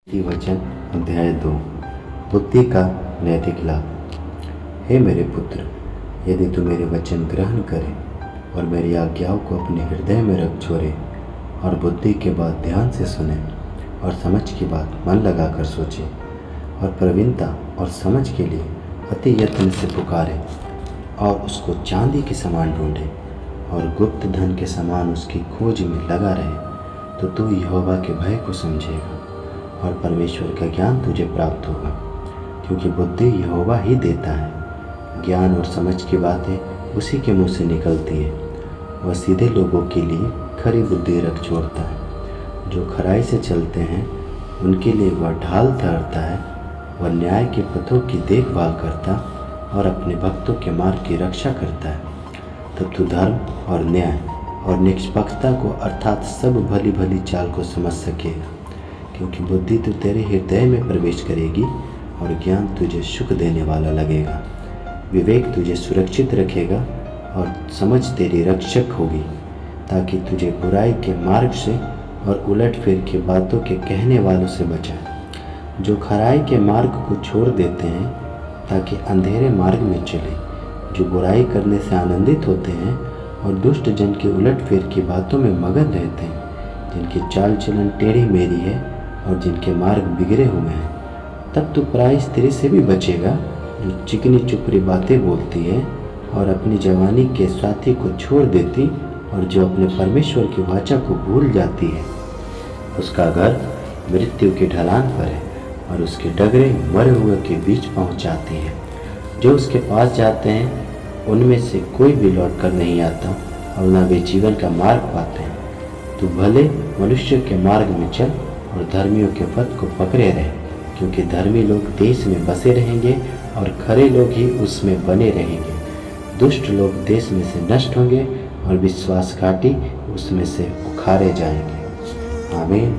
की वचन अध्याय 2 बुद्धि का नैतिक लाभ। हे मेरे पुत्र, यदि तू मेरे वचन ग्रहण करे और मेरी आज्ञाओं को अपने हृदय में रख छोड़े और बुद्धि के बात ध्यान से सुने और समझ की बात मन लगाकर सोचे और प्रवीणता और समझ के लिए अति यत्न से पुकारे और उसको चांदी के समान ढूंढे और गुप्त धन के समान उसकी खोज में लगा रहे, तो तू यहोवा के भय को समझेगा और परमेश्वर का ज्ञान तुझे प्राप्त होगा, क्योंकि बुद्धि यहोवा ही देता है। ज्ञान और समझ की बातें उसी के मुंह से निकलती है। वह सीधे लोगों के लिए खरी बुद्धि रख छोड़ता है। जो खराई से चलते हैं उनके लिए वह ढाल ठहरता है। वह न्याय के पथों की देखभाल करता और अपने भक्तों के मार्ग की रक्षा करता है। तब तू धर्म और न्याय और निष्पक्षता को अर्थात सब भली भली चाल को समझ सकेगा, क्योंकि बुद्धि तो तेरे हृदय में प्रवेश करेगी और ज्ञान तुझे सुख देने वाला लगेगा। विवेक तुझे सुरक्षित रखेगा और समझ तेरी रक्षक होगी, ताकि तुझे बुराई के मार्ग से और उलटफेर की बातों के कहने वालों से बचाए, जो खराई के मार्ग को छोड़ देते हैं ताकि अंधेरे मार्ग में चले, जो बुराई करने से आनंदित होते हैं और दुष्ट जन के उलटफेर की बातों में मगन रहते हैं, जिनकी चाल चलन टेढ़ी मेढ़ी है और जिनके मार्ग बिगड़े हुए हैं। तब तो पराई स्त्री से भी बचेगा, जो चिकनी चुपड़ी बातें बोलती है और अपनी जवानी के साथी को छोड़ देती और जो अपने परमेश्वर की वाचा को भूल जाती है। उसका घर मृत्यु की ढलान पर है और उसके डगरे मरे हुए के बीच पहुंचाती हैं। जो उसके पास जाते हैं उनमें से कोई भी लौट कर नहीं आता और न वे जीवन का मार्ग पाते हैं। तू भले मनुष्य के मार्ग में चल और धर्मियों के पथ को पकड़े रहे, क्योंकि धर्मी लोग देश में बसे रहेंगे और खरे लोग ही उसमें बने रहेंगे। दुष्ट लोग देश में से नष्ट होंगे और विश्वासघाती उसमें से उखाड़े जाएंगे। आमीन।